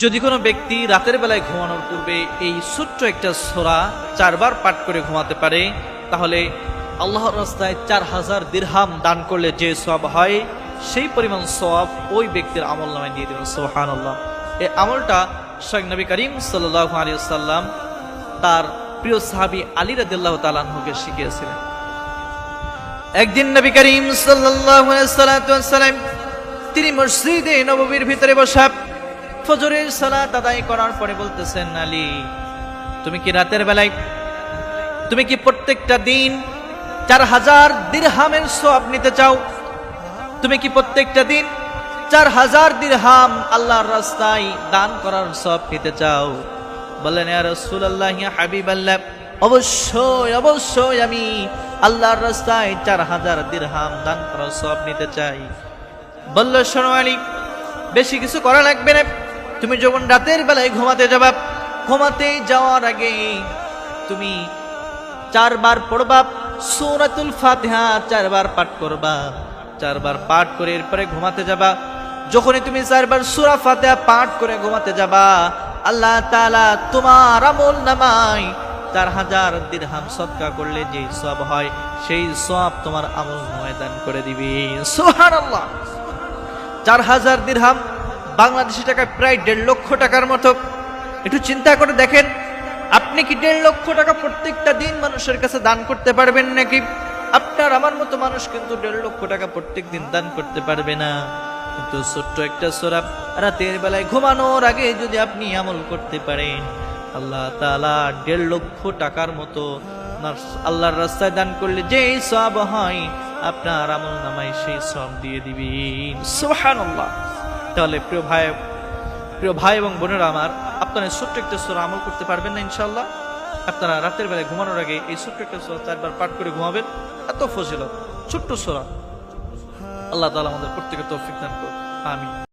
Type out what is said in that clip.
যদি কোনো ব্যক্তি রাতের বেলায় ঘুমানোর পূর্বে এই ছোট্ট একটা সূরা 4 বার পাঠ করে ঘুমাতে পারে, তাহলে আল্লাহর রাস্তায় 4000 দিরহাম দান করলে যে সওয়াব হয়, সেই পরিমাণ সওয়াব ওই ব্যক্তির আমলনামায় দিয়ে দেবেন। সুবহানাল্লাহ। এই আমলটা স্বয়ং নবী করিম সাল্লাল্লাহু আলাইহি ওয়াসাল্লাম তার প্রিয় সাহাবী আলী রাদিয়াল্লাহু তাআলা আনহুকে শিখিয়েছিলেন। একদিন নবী করিম সাল্লাল্লাহু আলাইহি ওয়াসাল্লাম তিনি মসজিদে নববীর ভিতরে বসা ফজরের সালাত আদায় করার পরে বলতেছেন, আলী, তুমি কি রাতের বেলায় তুমি কি প্রত্যেকটা দিন 4000 দিরহামের সওয়াব নিতে চাও? তুমি কি প্রত্যেকটা দিন 4000 দিরহাম আল্লাহর রাস্তায় দান করার সওয়াব নিতে চাও? বললেন, ইয়া রাসূলুল্লাহ, ইয়া হাবিবাল্লাহ, অবশ্যই অবশ্যই আমি আল্লাহর রাস্তায় 4000 দিরহাম দান করার সওয়াব নিতে চাই। বলল, শোনো আলী, বেশি কিছু করা লাগবে না। তুমি যখন রাতের বেলায় ঘুমাতে যাবা, ঘুমাতে যাওয়ার আগে তুমি 4 বার পড়বা সূরাতুল ফাতিহা, 4 বার পাঠ করবা। 4 বার পাঠ করে এরপরে ঘুমাতে যাবা। যখনই তুমি 4 বার সূরা ফাতিহা পাঠ করে ঘুমাতে যাবা, আল্লাহ তাআলা তোমার আমলনামায় 4000 দিরহাম সদকা করলে যে সওয়াব হয়, সেই সওয়াব তোমার আমলনামায় দান করে দিবে। সুবহানাল্লাহ। 4000 দিরহাম বাংলাদেশি টাকায় প্রায় 1.5 লক্ষ টাকার মতো। একটু চিন্তা করে দেখেন, আপনি কি 1.5 লক্ষ টাকা প্রত্যেকটা দিন মানুষের কাছে দান করতে পারবেন নাকি? আপনার আমার মতো মানুষ কিন্তু 1.5 লক্ষ টাকা প্রত্যেক দিন দান করতে পারবে না। কিন্তু ছোট্ট একটা সূরা রাতের বেলায় ঘুমানোর আগে যদি আপনি আমল করতে পারেন, আল্লাহ তাআলা 1.5 লক্ষ টাকার মতো আল্লাহর রাস্তায় দান করলে যে সওয়াব হয়, আপনার আমলনামায় সেই সওয়াব দিয়ে দিবেন। সুবহানাল্লাহ। তাহলে প্রিয় ভাই এবং বোনেরা আমার, আপনারা ছোট্ট একটা সূরা আমল করতে পারবেন না ইনশাআল্লাহ? আপনারা রাতের বেলায় ঘুমানোর আগে এই ছোট্ট একটা সূরা 4 বার পাঠ করে ঘুমাবেন। এত ফজিলত, ছোট্ট সূরা। আল্লাহ তাআলা আমাদের প্রত্যেককে তৌফিক দান করুন। আমিন।